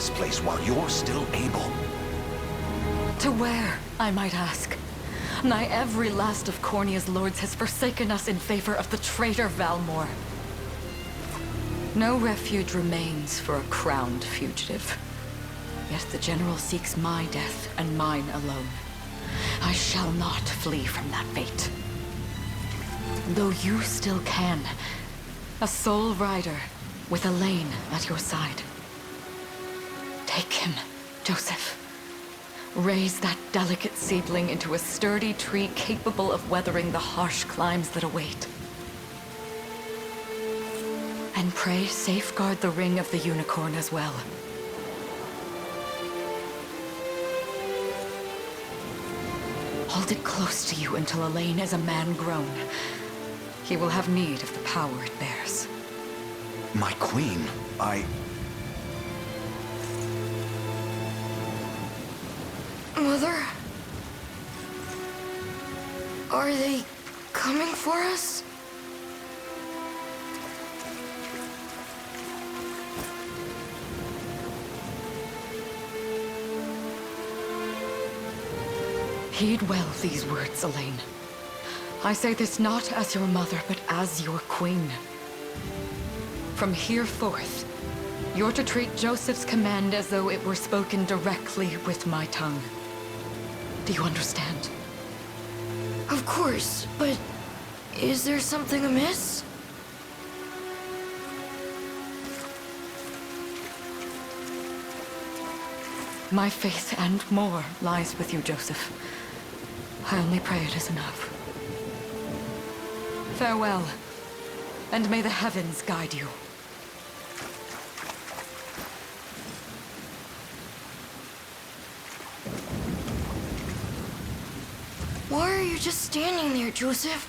this place while you're still able. To where, I might ask? Nigh every last of Cornia's lords has forsaken us in favor of the traitor Valmor. No refuge remains for a crowned fugitive. Yet the general seeks my death and mine alone. I shall not flee from that fate. Though you still can, a sole rider with Elaine at your side. Take him, Joseph. Raise that delicate seedling into a sturdy tree capable of weathering the harsh climes that await. And pray safeguard the ring of the unicorn as well. Hold it close to you until Elaine is a man grown. He will have need of the power it bears. My queen, Mother? Are they coming for us? Heed well these words, Elaine. I say this not as your mother, but as your queen. From here forth, you're to treat Joseph's command as though it were spoken directly with my tongue. Do you understand? Of course, but is there something amiss? My faith and more lies with you, Joseph. I only pray it is enough. Farewell, and may the heavens guide you. Why are you just standing there, Joseph?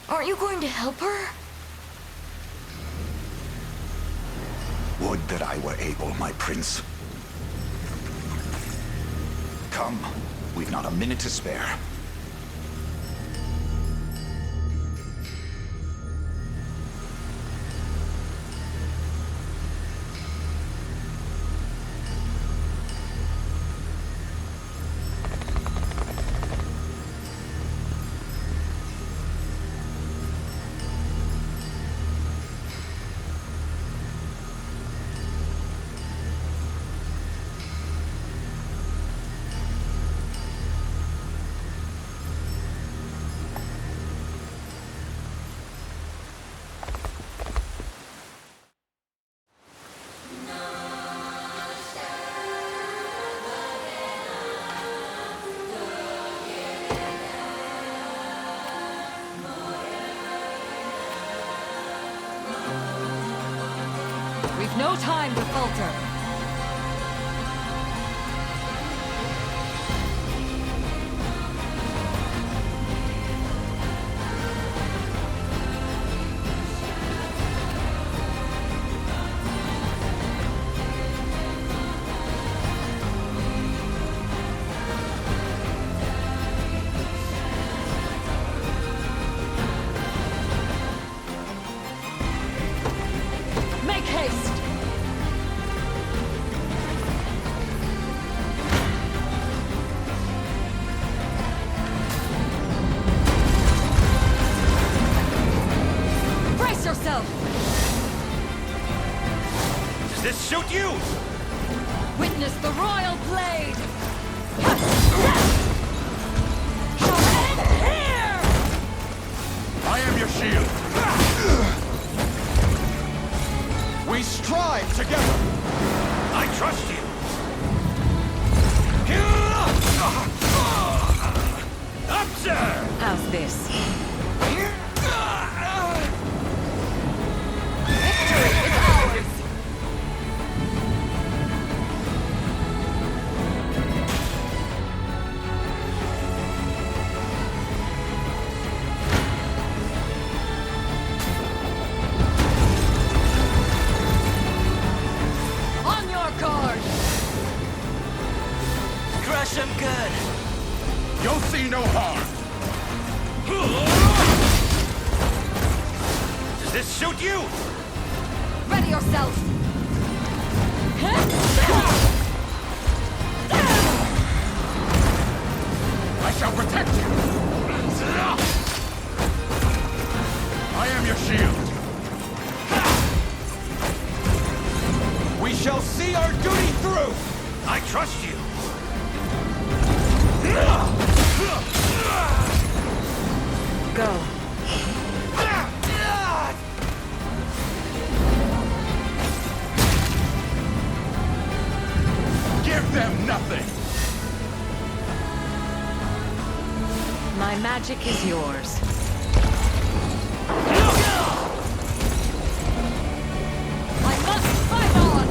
Aren't you going to help her? would that I were able, my prince. Come, we've not a minute to spare. We've no time to falter. Make haste! Brace yourself! Does this suit you? Witness the royal blade! Here! I am your shield. We strive together. I trust you. Observe! How's this? On your guard! Crush him good. You'll see no harm. Does this suit you? Ready yourself! trust you! Go. Give them nothing! My magic is yours. I must fight on!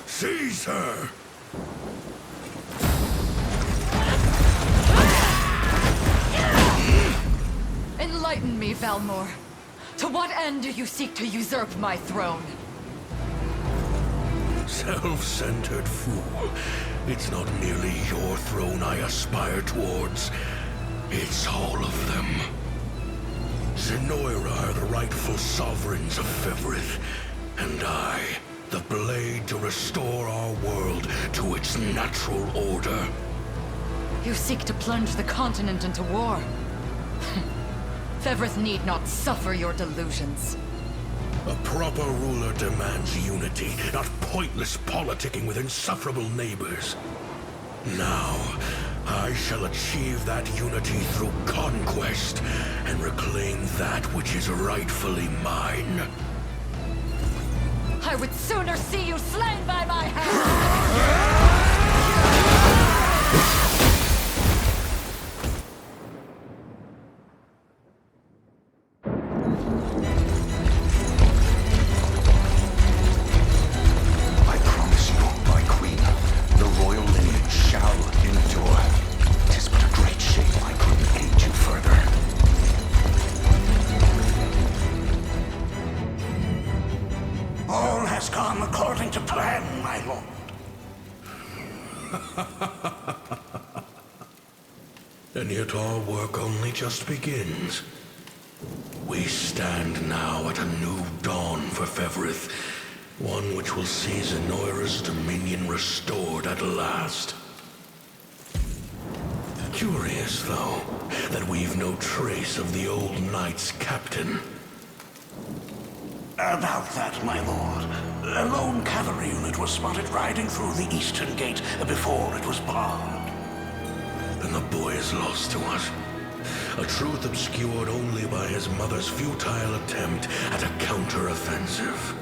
Seize her! Enlighten me, Valmor. To what end do you seek to usurp my throne? Self-centered fool. It's not merely your throne I aspire towards. It's all of them. Zenoira are the rightful sovereigns of Fevrith, and I, the blade to restore our world to its natural order. You seek to plunge the continent into war. Fevrith need not suffer your delusions. A proper ruler demands unity, not pointless politicking with insufferable neighbors. Now, I shall achieve that unity through conquest and reclaim that which is rightfully mine. I would sooner see you slain by my hand! I promise you, my queen, the royal lineage shall endure. 'Tis but a great shame I couldn't aid you further. All has gone according to plan, my lord. And yet our work only just begins. We stand now at a new dawn for Fevrith, one which will see Zenoira's dominion restored at last. Curious, though, that we've no trace of the old knight's captain. About that, my lord. A lone cavalry unit was spotted riding through the eastern gate before it was barred. And the boy is lost to us. A truth obscured only by his mother's futile attempt at a counter-offensive.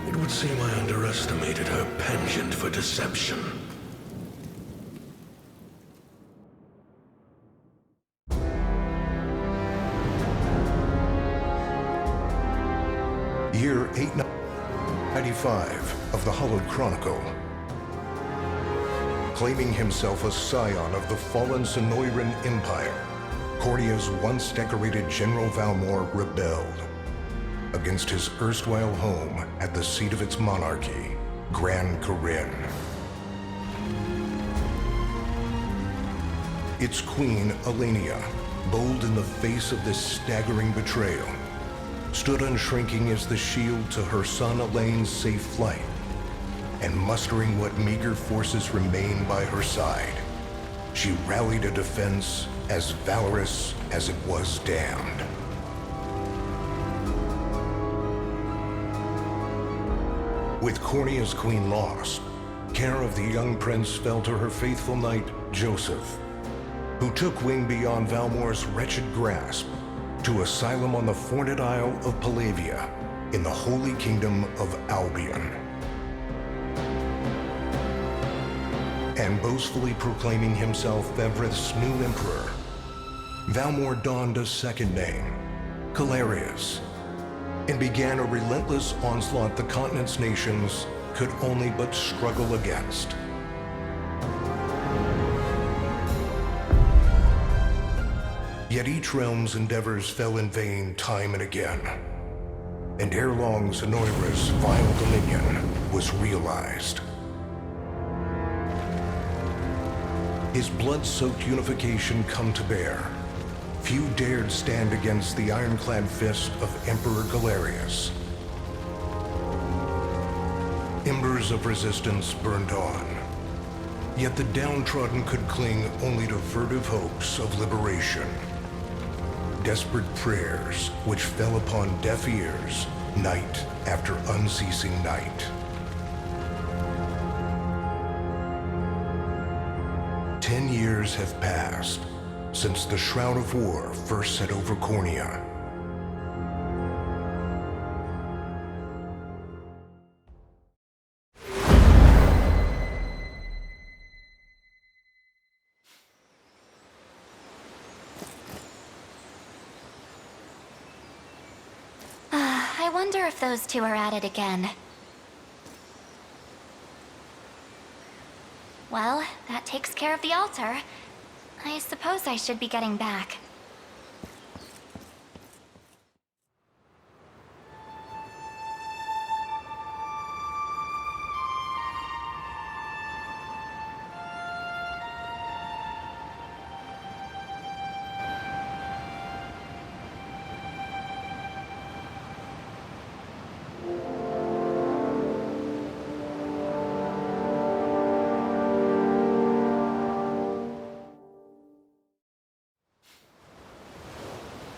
It would seem I underestimated her penchant for deception. Year 895 of the Hallowed Chronicle. Claiming himself a scion of the fallen Zenoiran Empire, Cornia's once decorated General Valmor rebelled against his erstwhile home at the seat of its monarchy, Gran Corinne. Its queen, Elenia, bold in the face of this staggering betrayal, stood unshrinking as the shield to her son Elaine's safe flight, and mustering what meager forces remained by her side, she rallied a defense as valorous as it was damned. With Cornia's queen lost, care of the young prince fell to her faithful knight, Joseph, who took wing beyond Valmor's wretched grasp to asylum on the Forned Isle of Palavia in the Holy Kingdom of Albion. And boastfully proclaiming himself Fevrith's new emperor, Valmor donned a second name, Calarius, and began a relentless onslaught the continent's nations could only but struggle against. Yet each realm's endeavors fell in vain time and again, and ere long Zenoira's vile dominion was realized. His blood-soaked unification come to bear, few dared stand against the ironclad fist of Emperor Galerius. Embers of resistance burned on, yet the downtrodden could cling only to furtive hopes of liberation. Desperate prayers which fell upon deaf ears night after unceasing night. 10 years have passed since the Shroud of War first set over Cornea. I wonder if those two are at it again. Well, that takes care of the altar. I suppose I should be getting back.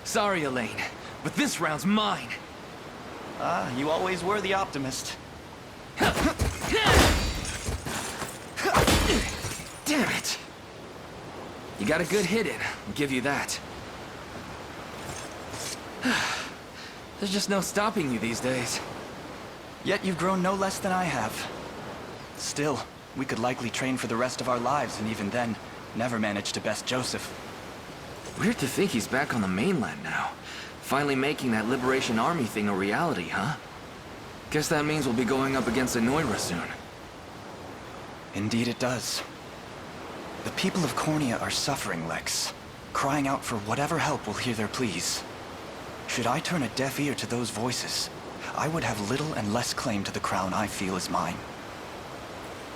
Sorry, Elaine, but this round's mine. You always were the optimist. Damn it! You got a good hit in, I'll give you that. There's just no stopping you these days. Yet you've grown no less than I have. Still, we could likely train for the rest of our lives, and even then, never manage to best Joseph. Weird to think he's back on the mainland now. Finally making that Liberation Army thing a reality, huh? Guess that means we'll be going up against Anoira soon. Indeed it does. The people of Cornea are suffering, Lex. Crying out for whatever help will hear their pleas. Should I turn a deaf ear to those voices, I would have little and less claim to the crown I feel is mine.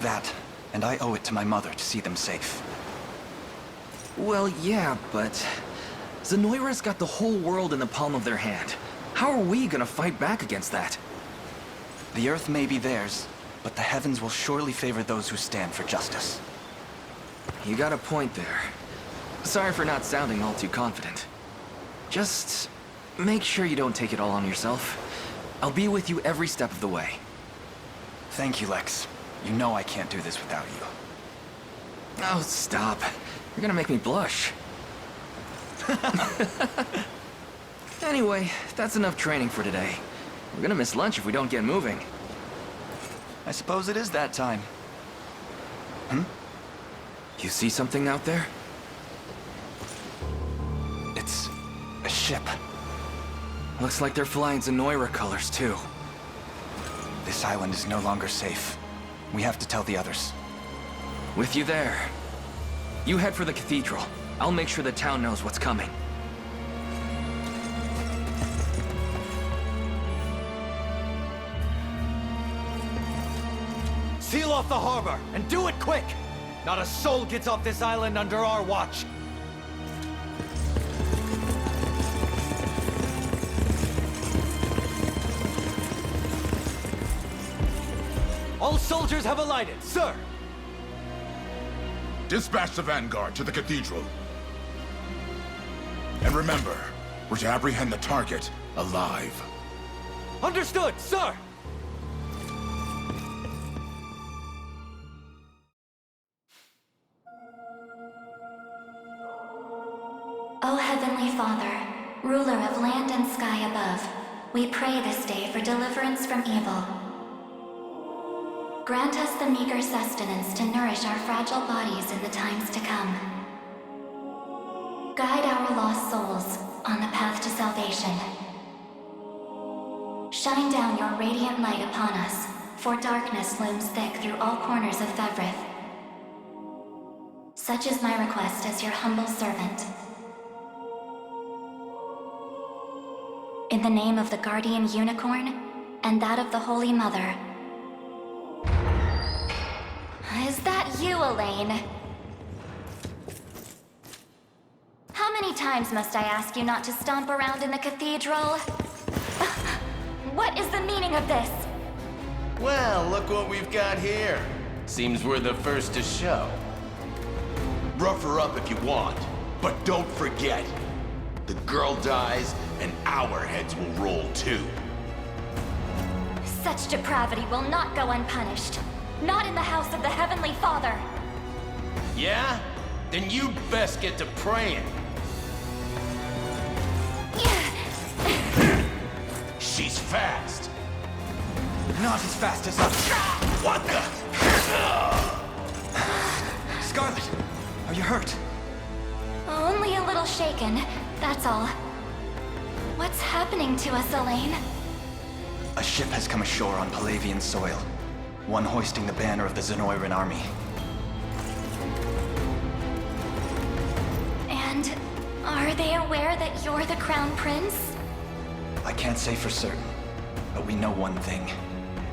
That, and I owe it to my mother to see them safe. Well, yeah, but Zenoira's got the whole world in the palm of their hand. How are we gonna fight back against that? The earth may be theirs, but the heavens will surely favor those who stand for justice. You got a point there. Sorry for not sounding all too confident. Just make sure you don't take it all on yourself. I'll be with you every step of the way. Thank you, Lex. You know I can't do this without you. Oh, stop. You're gonna make me blush. Anyway, that's enough training for today. We're gonna miss lunch if we don't get moving. I suppose it is that time. You see something out there? It's a ship. Looks like they're flying Zenoira colors, too. This island is no longer safe. We have to tell the others. With you there. You head for the cathedral. I'll make sure the town knows what's coming. Seal off the harbor, and do it quick! Not a soul gets off this island under our watch. All soldiers have alighted, sir! Dispatch the vanguard to the cathedral. And remember, we're to apprehend the target alive. Understood, sir! O Heavenly Father, ruler of land and sky above, we pray this day for deliverance from evil. Grant us the meager sustenance to nourish our fragile bodies in the times to come. Guide our lost souls on the path to salvation. Shine down your radiant light upon us, for darkness looms thick through all corners of Fevrith. Such is my request as your humble servant. In the name of the Guardian Unicorn, and that of the Holy Mother. Is that you, Elaine? How many times must I ask you not to stomp around in the cathedral? What is the meaning of this? Well, look what we've got here. Seems we're the first to show. Rough her up if you want, but don't forget, the girl dies and our heads will roll too. Such depravity will not go unpunished. Not in the house of the Heavenly Father. Yeah? Then you'd best get to praying. She's fast. Not as fast as us. What the? Scarlet, are you hurt? Only a little shaken, that's all. What's happening to us, Elaine? A ship has come ashore on Palavian soil. One hoisting the banner of the Zenoiran army. And are they aware that you're the Crown Prince? I can't say for certain, but we know one thing.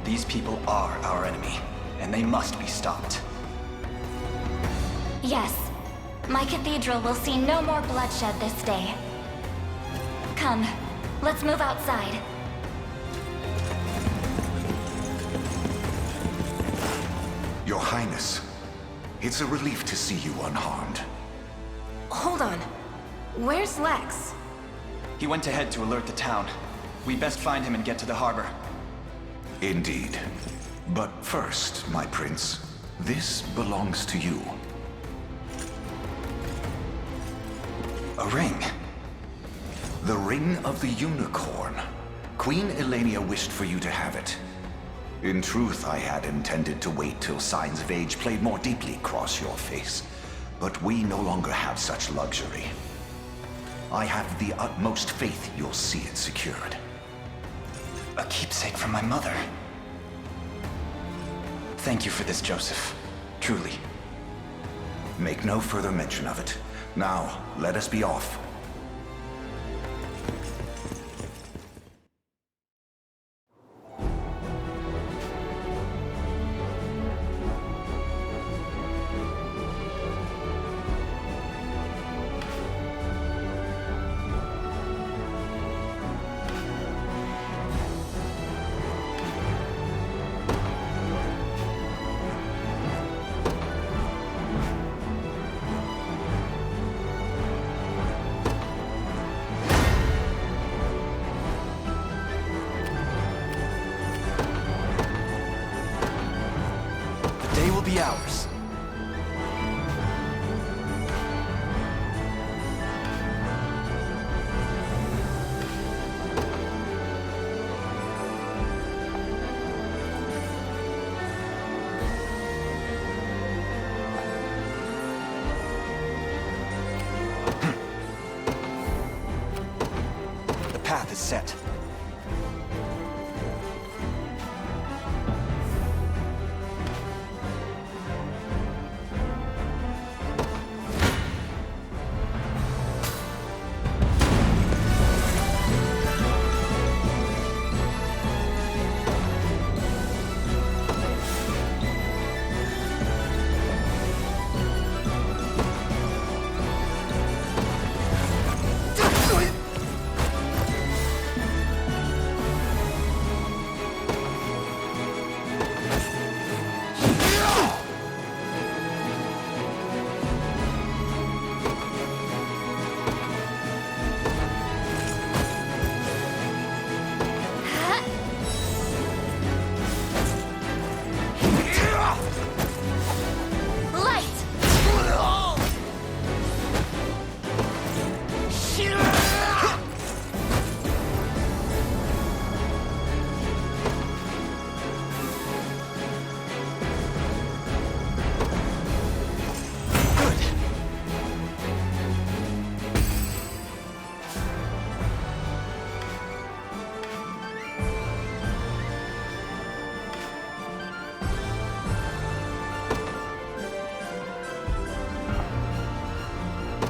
These people are our enemy, and they must be stopped. Yes. My cathedral will see no more bloodshed this day. Come, let's move outside. Your Highness, it's a relief to see you unharmed. Hold on. Where's Lex? He went ahead to alert the town. We best find him and get to the harbor. Indeed. But first, my prince, this belongs to you. A ring. The Ring of the Unicorn. Queen Elenia wished for you to have it. In truth, I had intended to wait till signs of age played more deeply across your face. But we no longer have such luxury. I have the utmost faith you'll see it secured. A keepsake from my mother. Thank you for this, Joseph. Truly. Make no further mention of it. Now, let us be off. Be ours. The path is set.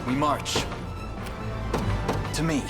We march. To me.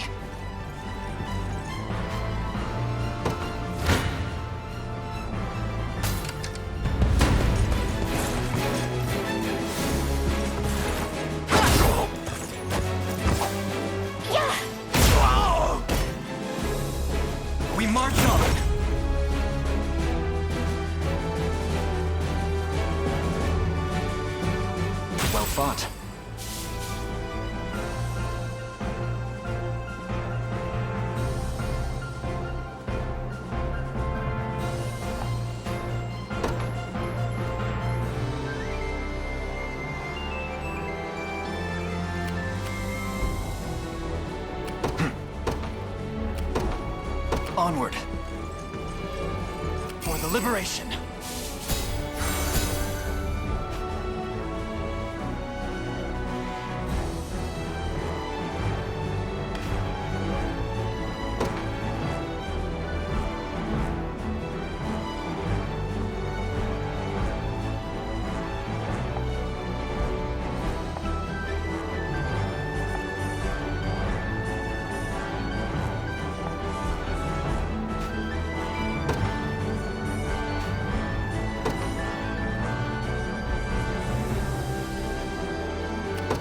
Onward. For the liberation.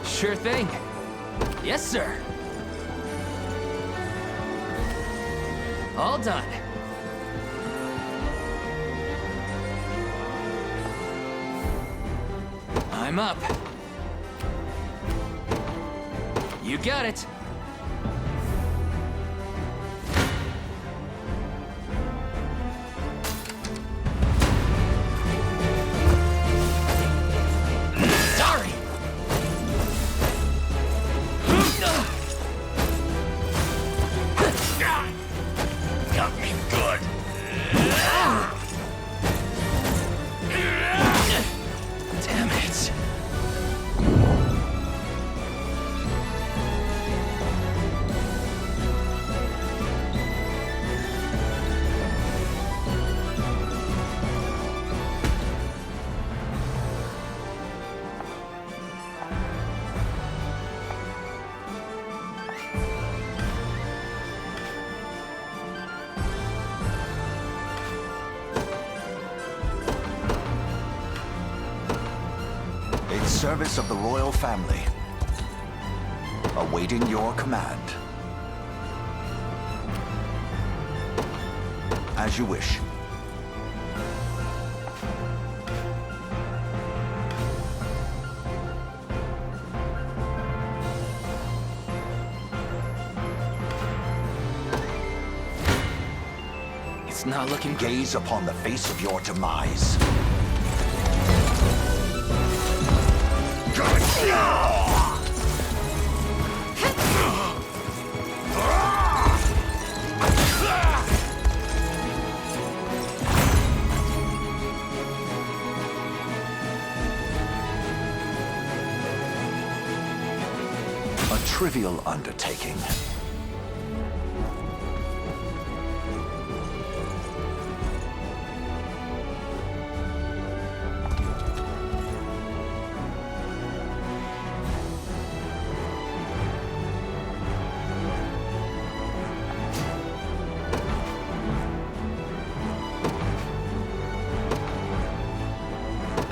Sure thing. Yes, sir. All done. I'm up. You got it. Sorry. Got me good. Damn it. In service of the royal family, awaiting your command. As you wish. It's not looking good. Gaze upon the face of your demise. A trivial undertaking.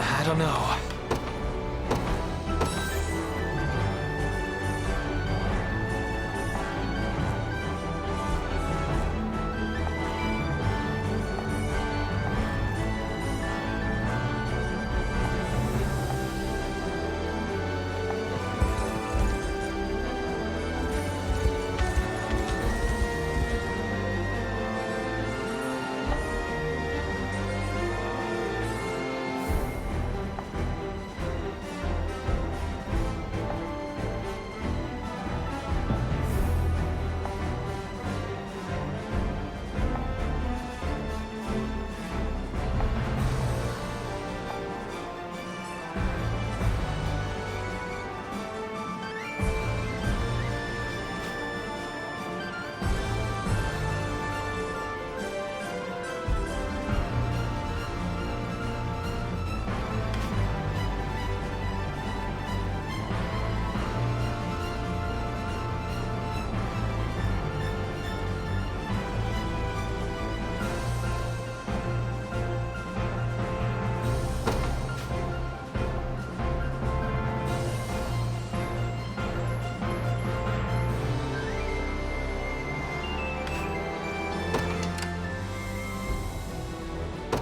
I don't know.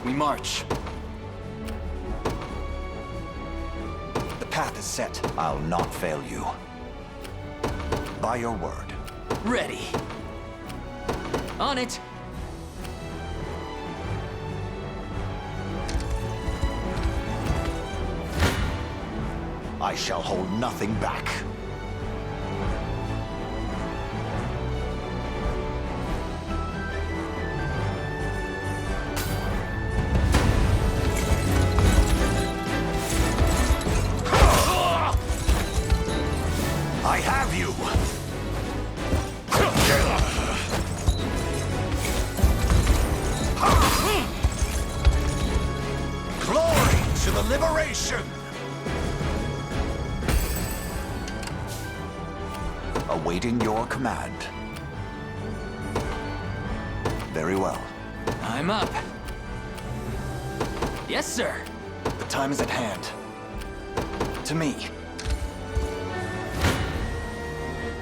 We march. The path is set. I'll not fail you. By your word. Ready. On it. I shall hold nothing back. liberation! Awaiting your command. Very well. I'm up. Yes, sir. The time is at hand. To me.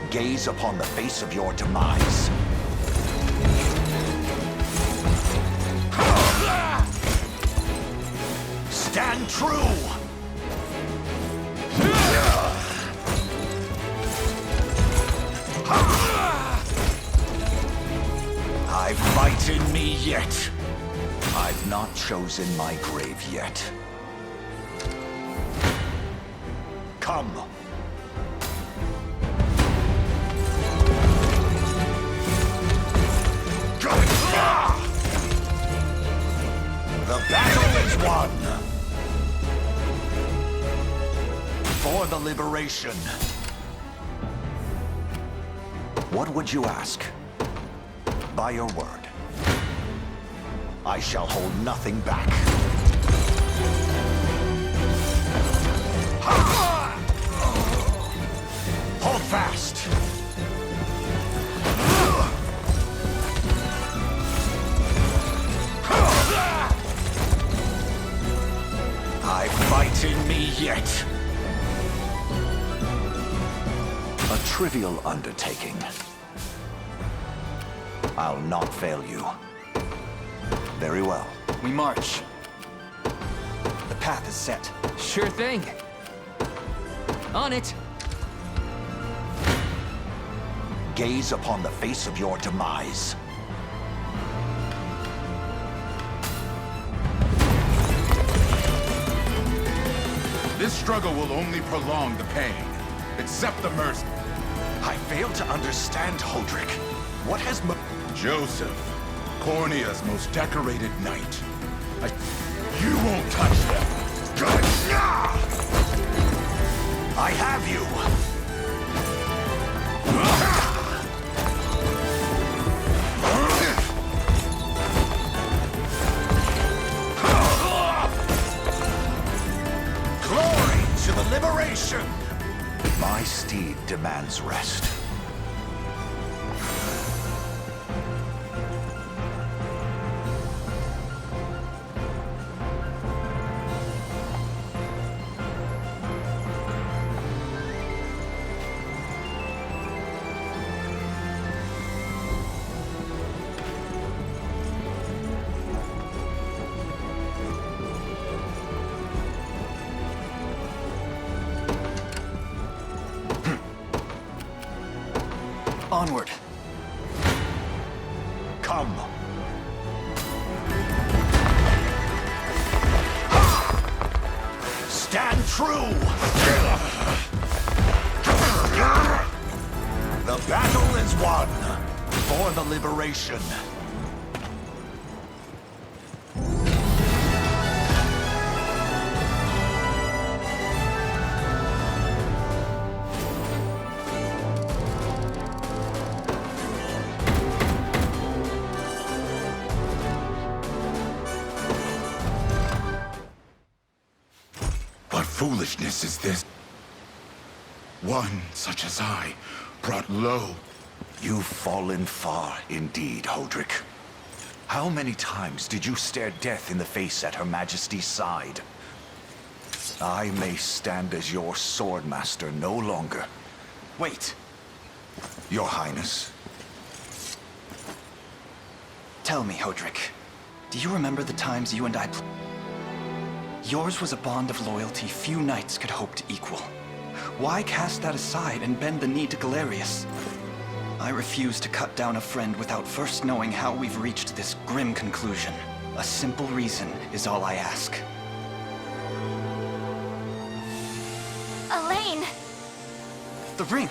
Gaze upon the face of your demise. Stand true! I fight in me yet. I've not chosen my grave yet. Come. The battle is won! For the liberation. What would you ask? By your word. I shall hold nothing back. Hold fast! I fight in me yet. A trivial undertaking. I'll not fail you. Very well. We march. The path is set. Sure thing. On it. Gaze upon the face of your demise. This struggle will only prolong the pain. Accept the mercy. I fail to understand, Holdrick. What has Joseph, Cornea's most decorated knight. You won't touch them. I have you! Glory to the liberation! My steed demands rest. Onward. Come. Stand true! The battle is won for the liberation. What foolishness is this? One such as I, brought low. You've fallen far indeed, Holdrick. How many times did you stare death in the face at Her Majesty's side? I may stand as your swordmaster no longer. Wait. Your Highness. Tell me, Holdrick. Do you remember the times you and I Yours was a bond of loyalty few knights could hope to equal. Why cast that aside and bend the knee to Galerius? I refuse to cut down a friend without first knowing how we've reached this grim conclusion. A simple reason is all I ask. Elaine! The ring!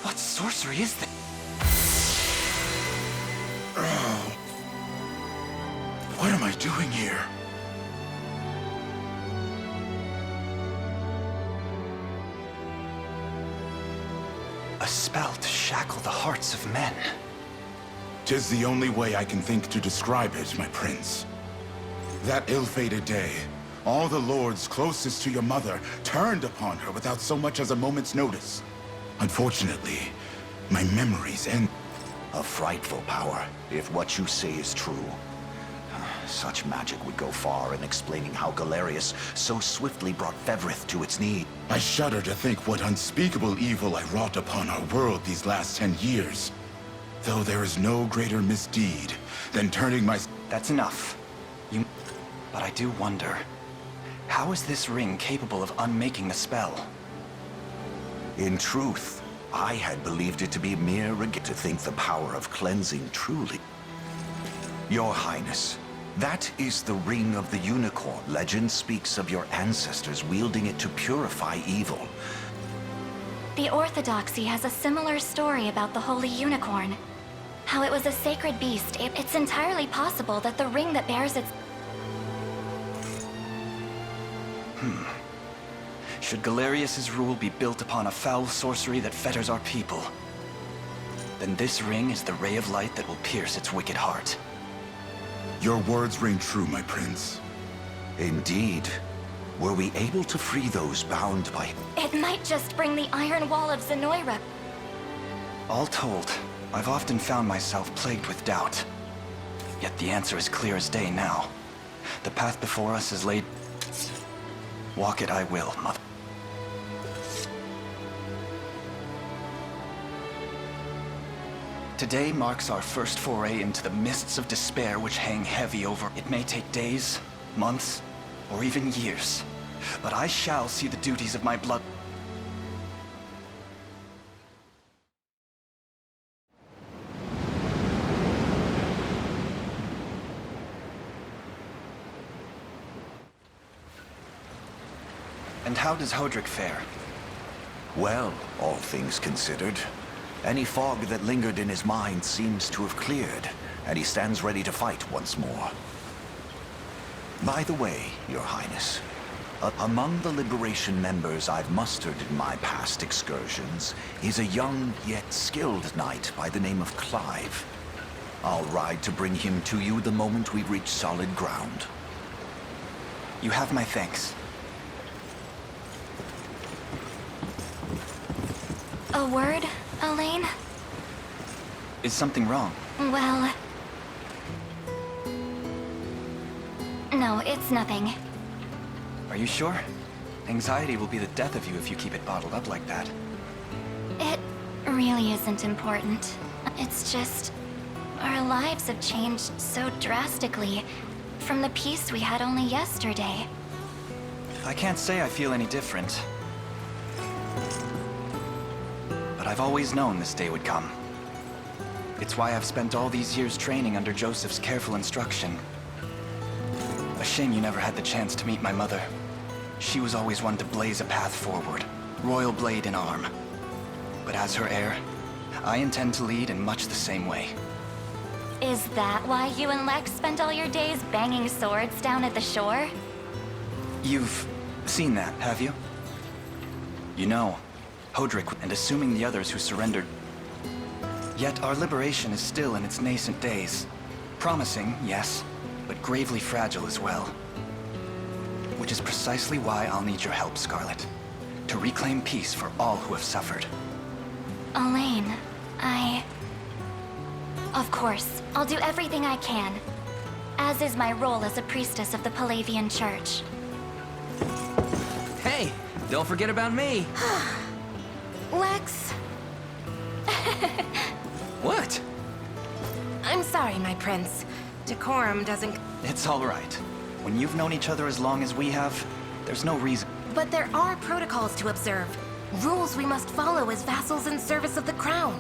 What sorcery is this? What am I doing here? A spell to shackle the hearts of men. 'Tis the only way I can think to describe it, my prince. That ill-fated day, All the lords closest to your mother turned upon her without so much as a moment's notice. Unfortunately, my memories end. A frightful power, if what you say is true. Such magic would go far in explaining how Galerius so swiftly brought Fevrith to its knees. I shudder to think what unspeakable evil I wrought upon our world these last 10 years. Though there is no greater misdeed than turning my... That's enough. But I do wonder, how is this ring capable of unmaking the spell? In truth, I had believed it to be mere to think the power of cleansing truly. Your Highness, that is the Ring of the Unicorn. Legend speaks of your ancestors wielding it to purify evil. The Orthodoxy has a similar story about the Holy Unicorn. How it was a sacred beast. It's entirely possible that the ring that bears its... Should Galerius's rule be built upon a foul sorcery that fetters our people, then this ring is the ray of light that will pierce its wicked heart. Your words ring true, my prince. Indeed. Were we able to free those bound by... It might just bring the Iron Wall of Zenoira. All told, I've often found myself plagued with doubt. Yet the answer is clear as day now. The path before us is laid... Walk it I will, Mother. Today marks our first foray into the mists of despair which hang heavy over. It may take days, months, or even years, but I shall see the duties of my blood. And how does Hodrick fare? Well, all things considered. Any fog that lingered in his mind seems to have cleared, and he stands ready to fight once more. By the way, Your Highness, among the Liberation members I've mustered in my past excursions is a young yet skilled knight by the name of Clive. I'll ride to bring him to you the moment we reach solid ground. You have my thanks. A word, Elaine? Is something wrong? Well... No, it's nothing. Are you sure? Anxiety will be the death of you if you keep it bottled up like that. It really isn't important. It's just... our lives have changed so drastically from the peace we had only yesterday. I can't say I feel any different. But I've always known this day would come. It's why I've spent all these years training under Joseph's careful instruction. A shame you never had the chance to meet my mother. She was always one to blaze a path forward, royal blade in arm. But as her heir, I intend to lead in much the same way. Is that why you and Lex spent all your days banging swords down at the shore? You've seen that, have you? You know, Hodrick and assuming the others who surrendered. Yet our liberation is still in its nascent days. Promising, yes, but gravely fragile as well. Which is precisely why I'll need your help, Scarlet. To reclaim peace for all who have suffered. Elaine, Of course, I'll do everything I can. As is my role as a priestess of the Palavian Church. Hey, don't forget about me. Lex. What? I'm sorry, my prince. Decorum doesn't... It's all right. When you've known each other as long as we have, there's no reason. But there are protocols to observe. Rules we must follow as vassals in service of the crown.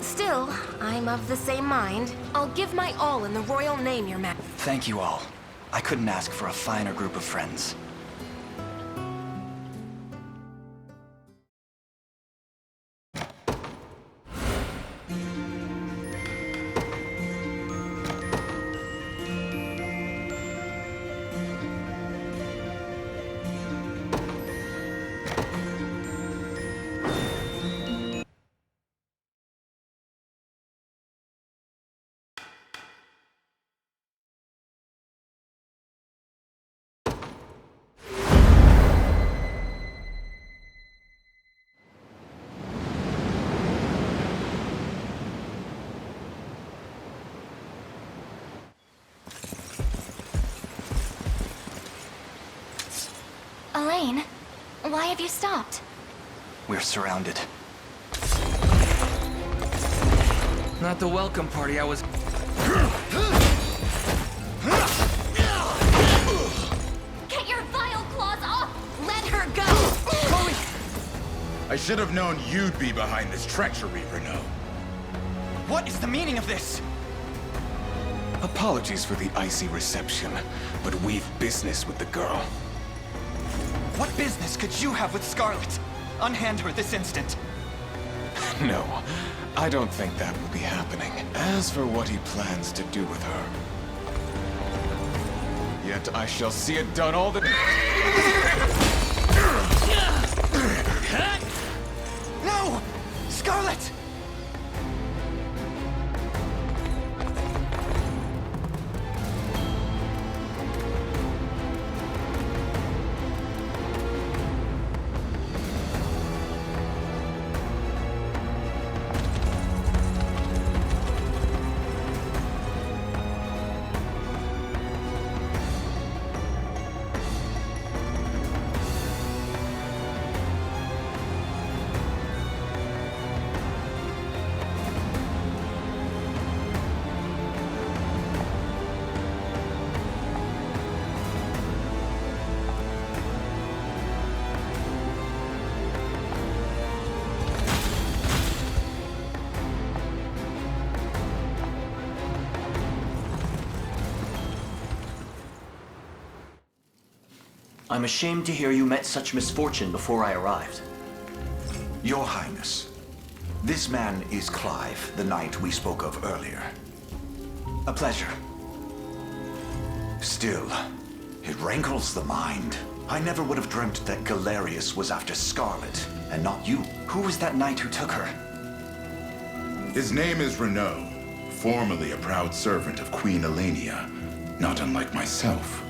Still, I'm of the same mind. I'll give my all in the royal name, Your Majesty. Thank you all. I couldn't ask for a finer group of friends. Why have you stopped? We're surrounded. Not the welcome party I was... Get your vile claws off! Let her go! Chloe! I should have known you'd be behind this treachery, Renault. What is the meaning of this? Apologies for the icy reception, but we've business with the girl. What business could you have with Scarlet? Unhand her this instant. No, I don't think that will be happening. As for what he plans to do with her... Yet I shall see it done all the... No! Scarlet! I'm ashamed to hear you met such misfortune before I arrived. Your Highness, this man is Clive, the knight we spoke of earlier. A pleasure. Still, it rankles the mind. I never would have dreamt that Galerius was after Scarlet, and not you. Who was that knight who took her? His name is Renault, formerly a proud servant of Queen Elenia, not unlike myself.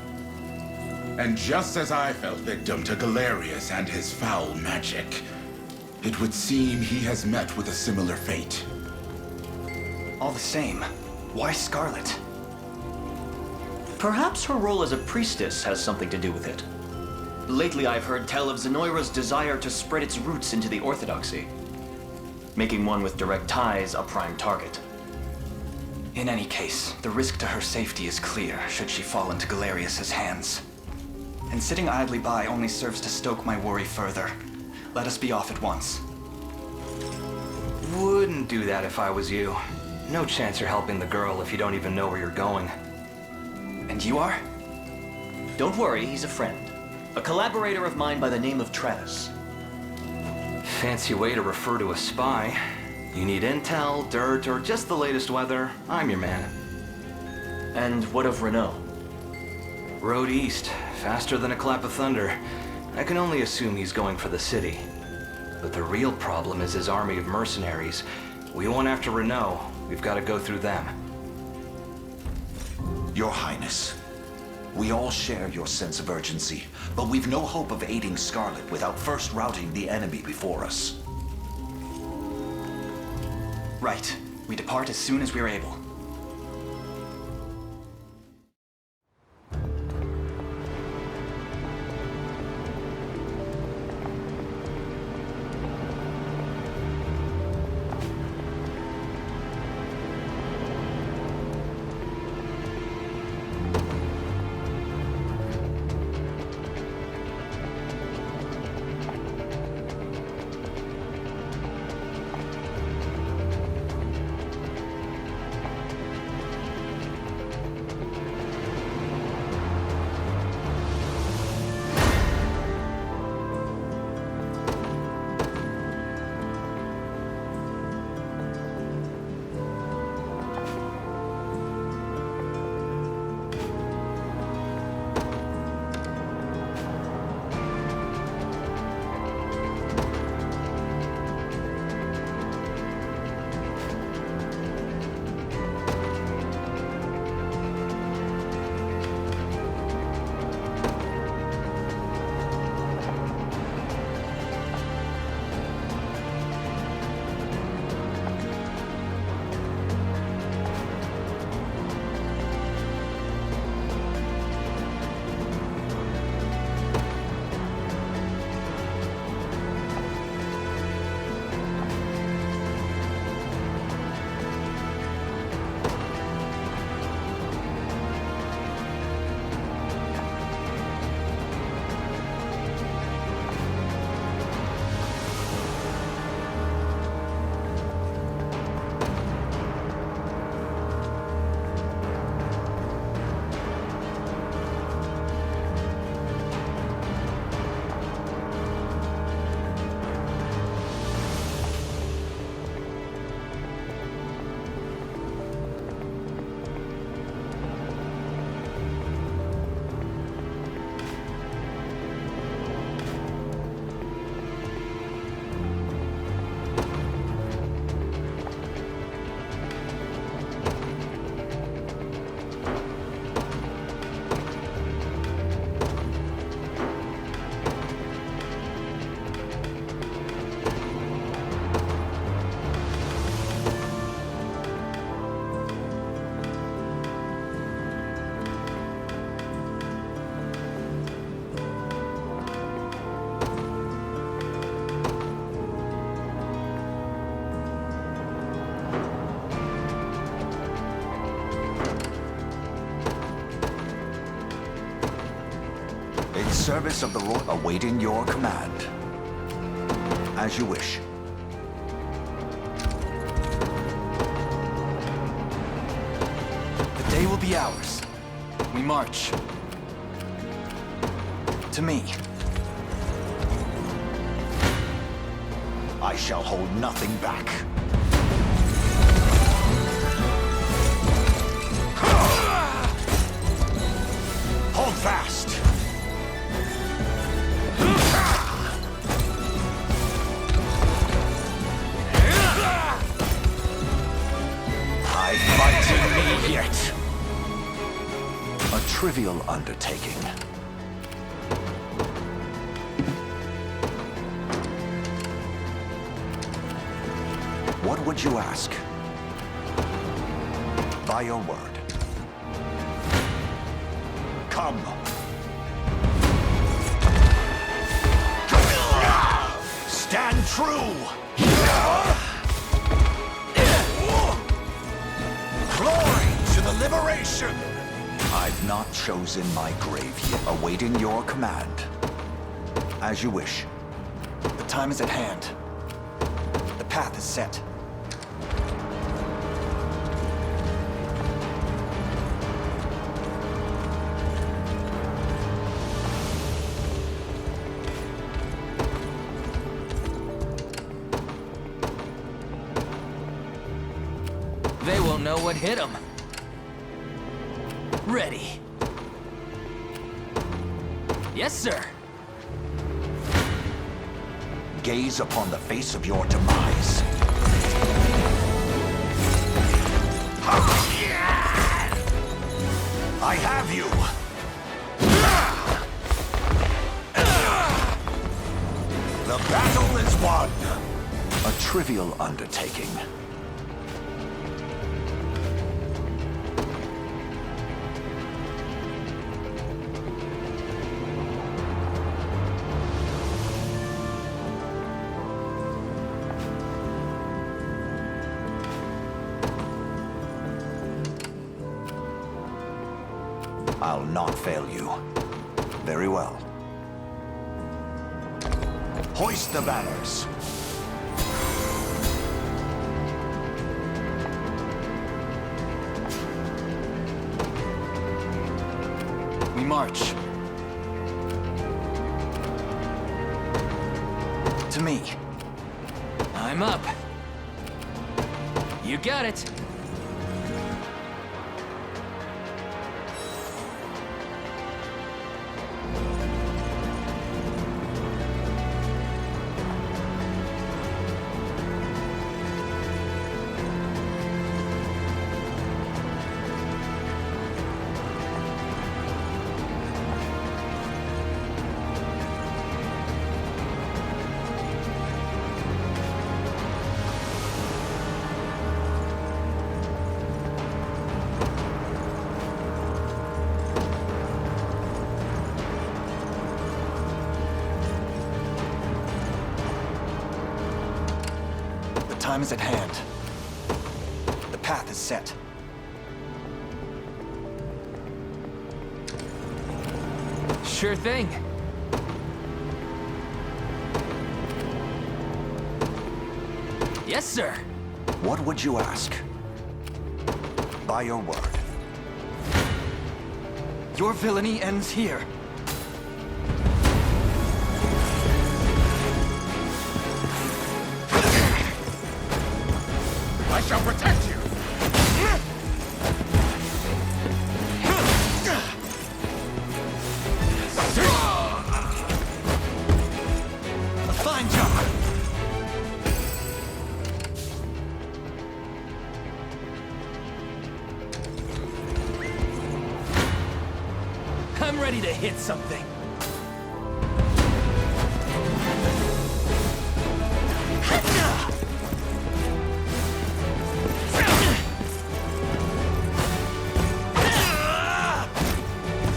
And just as I fell victim to Galerius and his foul magic, it would seem he has met with a similar fate. All the same, why Scarlet? Perhaps her role as a priestess has something to do with it. Lately I've heard tell of Zenoira's desire to spread its roots into the Orthodoxy, making one with direct ties a prime target. In any case, the risk to her safety is clear should she fall into Galerius's hands. And sitting idly by only serves to stoke my worry further. Let us be off at once. Wouldn't do that if I was you. No chance you're helping the girl if you don't even know where you're going. And you are? Don't worry, he's a friend. A collaborator of mine by the name of Travis. Fancy way to refer to a spy. You need intel, dirt, or just the latest weather, I'm your man. And what of Renault? Road east, faster than a clap of thunder. I can only assume he's going for the city. But the real problem is his army of mercenaries. We went after Renault. We've got to go through them. Your Highness, we all share your sense of urgency, but we've no hope of aiding Scarlet without first routing the enemy before us. Right. We depart as soon as we're able. service of the Royal, awaiting your command. As you wish. The day will be ours. We march. To me. I shall hold nothing back. Hold fast! I fight me yet. A trivial undertaking. What would you ask? By your word. Come. Stand true! Glory to the liberation! I've not chosen my grave yet, awaiting your command. As you wish. The time is at hand. The path is set. They won't know what hit them. Ready. Yes, sir. Gaze upon the face of your demise. I have you! The battle is won! A trivial undertaking. I'll not fail you. Very well. Hoist the banners. We march. To me. I'm up. You got it. The time is at hand. The path is set. Sure thing. Yes, sir. What would you ask? By your word. Your villainy ends here. I shall protect you! A fine job. I'm ready to hit something.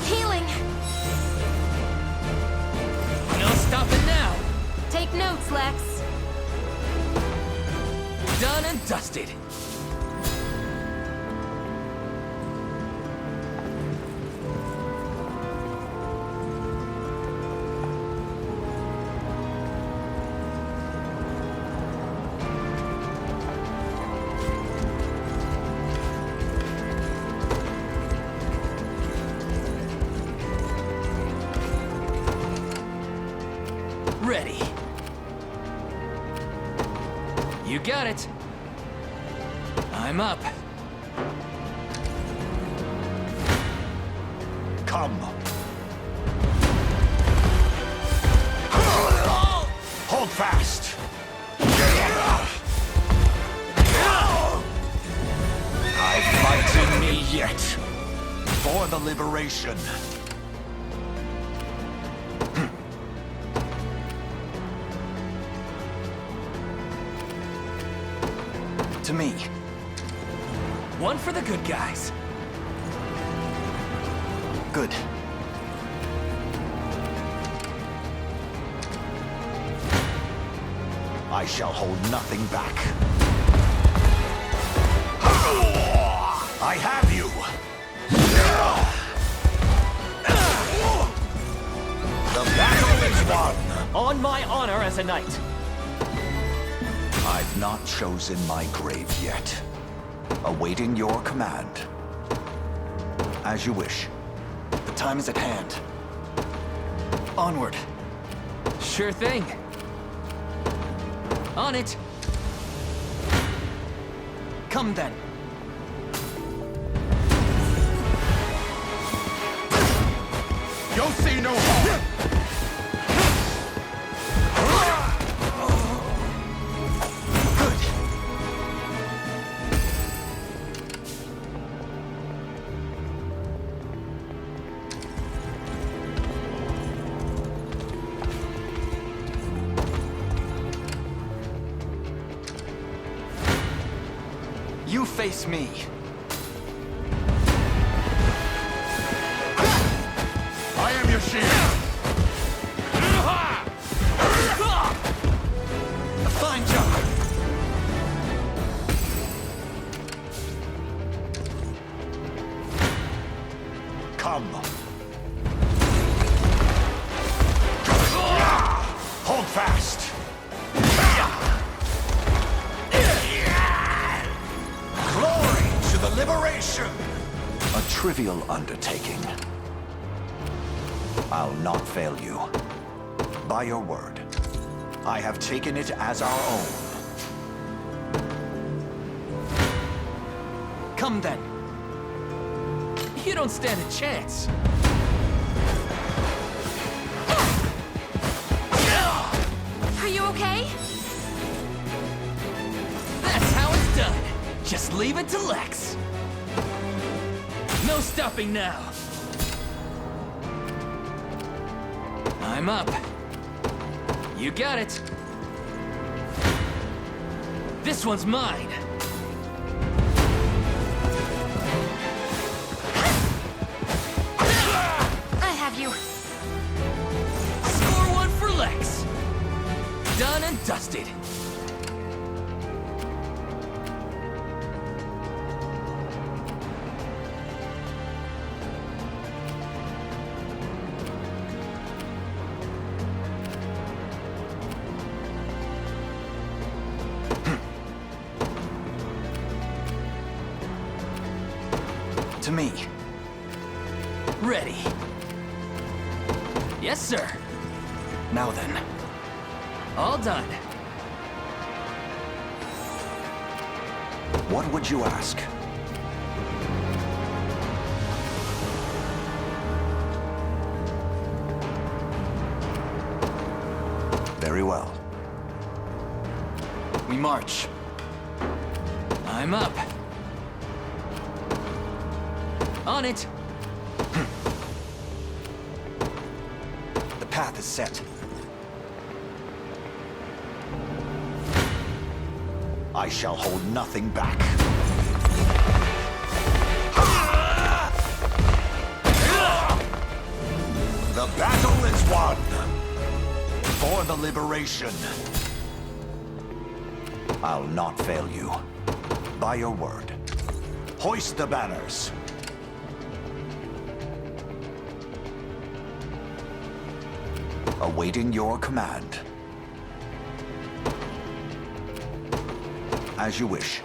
Healing! No stopping now. Take notes, Lex. Done and dusted. got it. I'm up. Come. Hold fast. I fight in me yet. For the liberation. To me. One for the good guys. Good. I shall hold nothing back. I have you! The battle is won! On my honor as a knight. I've not chosen my grave yet. Awaiting your command. As you wish. The time is at hand. Onward. Sure thing. On it. Come then. You'll see no harm. You face me. I am your shield. A fine job. Come. Hold fast. Glory to the liberation! A trivial undertaking. I'll not fail you. By your word, I have taken it as our own. Come then. You don't stand a chance. Are you okay? That's how it's done. Just leave it to Lex. No stopping now. I'm up. You got it. This one's mine. I have you. Score one for Lex. Done and dusted. To me. Ready. Yes, sir. Now then. All done. What would you ask? Very well. We march. I'm up. On it. The path is set. I shall hold nothing back. The battle is won! For the liberation. I'll not fail you. By your word. Hoist the banners. Awaiting your command. As you wish.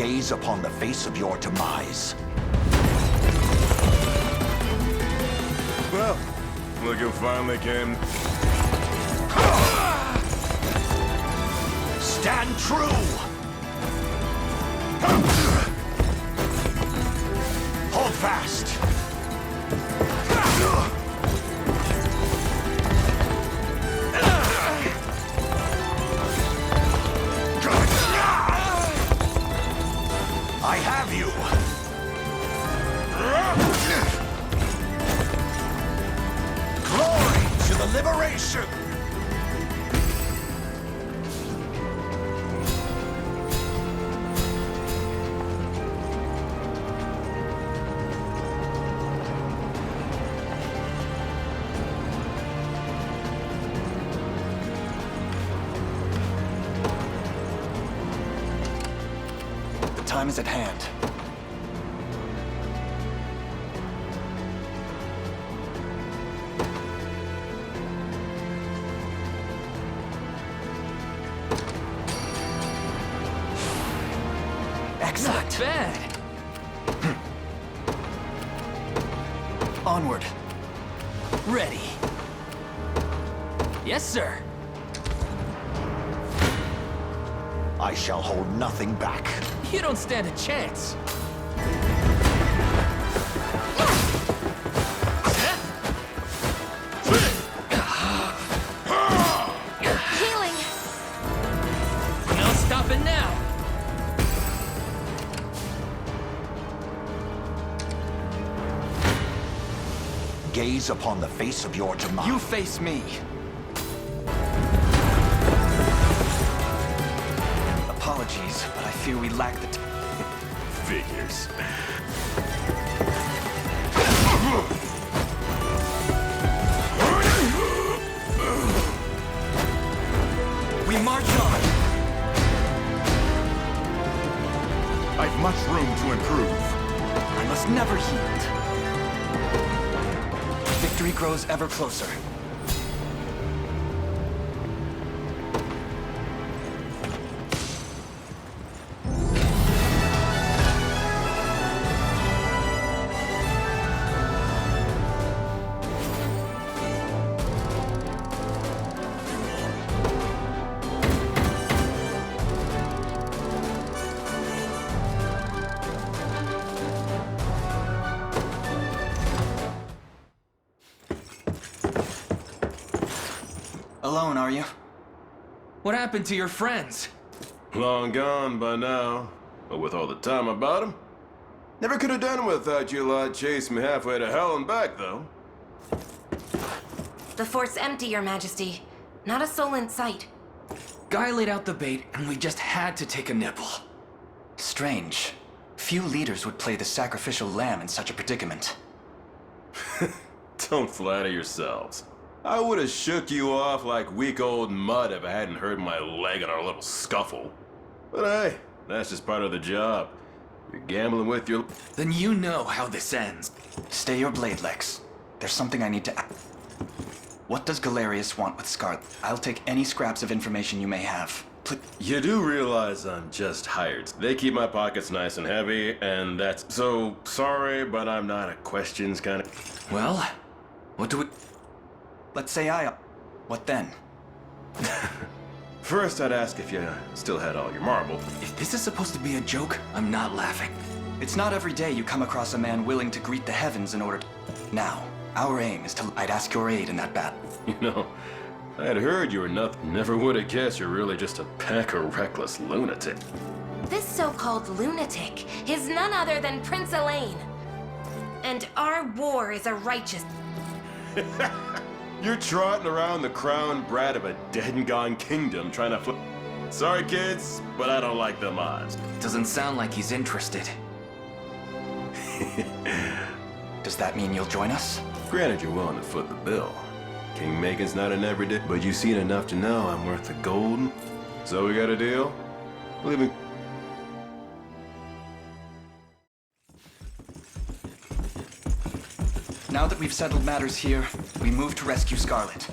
Gaze upon the face of your demise. Well, look who finally came. Stand true! Hold fast! I have you! Glory to the liberation! The time is at hand. Excellent. Not bad. Onward. Ready. Yes, sir. I shall hold nothing back. You don't stand a chance. Healing! No stopping now. Gaze upon the face of your demise. You face me. Apologies, but I fear we lack the Figures. We march on. I've much room to improve. I must never yield. Victory grows ever closer. Alone, are you? What happened to your friends? Long gone by now. But with all the time about him. Never could have done it without you lot chasing me halfway to hell and back, though. The fort's empty, Your Majesty. Not a soul in sight. Guy laid out the bait, and we just had to take a nibble. Strange. Few leaders would play the sacrificial lamb in such a predicament. Don't flatter yourselves. I would have shook you off like weak old mud if I hadn't hurt my leg in our little scuffle. But hey, that's just part of the job. You're gambling with your... Then you know how this ends. Stay your blade, Lex. There's something I need to... What does Galerius want with Scarlet? I'll take any scraps of information you may have. You do realize I'm just hired. They keep my pockets nice and heavy, and that's... So, sorry, but I'm not a questions kind of... Well, what do we... Let's say what then? First, I'd ask if you still had all your marble. If this is supposed to be a joke, I'm not laughing. It's not every day you come across a man willing to greet the heavens in order to... Now, our aim is to... I'd ask your aid in that battle. You know, I'd heard you were nothing. Never would have guessed you're really just a pack of reckless lunatic. This so-called lunatic is none other than Prince Elaine. And our war is a righteous... You're trotting around the crown brat of a dead and gone kingdom trying to flip... Sorry, kids, but I don't like them odds. Doesn't sound like he's interested. Does that mean you'll join us? Granted, you're willing to foot the bill. King-making's not an everyday, but you've seen enough to know I'm worth the gold. So we got a deal? Leaving... Now that we've settled matters here, we move to rescue Scarlet.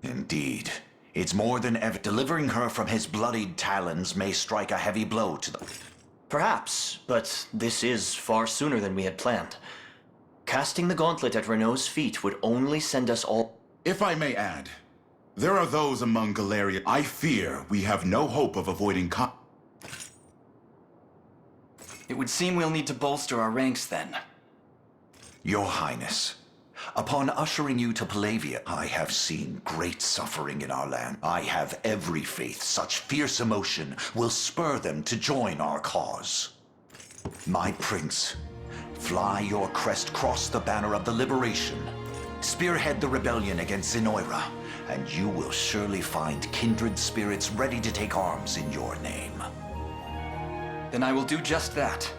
Indeed. It's more than ever. Delivering her from his bloodied talons may strike a heavy blow to the... Perhaps, but this is far sooner than we had planned. Casting the gauntlet at Renault's feet would only send us all... If I may add, there are those among Galeria. I fear we have no hope of avoiding It would seem we'll need to bolster our ranks then. Your Highness, upon ushering you to Palavia, I have seen great suffering in our land. I have every faith such fierce emotion will spur them to join our cause. My prince, fly your crest across the banner of the liberation. Spearhead the rebellion against Zenoira, and you will surely find kindred spirits ready to take arms in your name. Then I will do just that.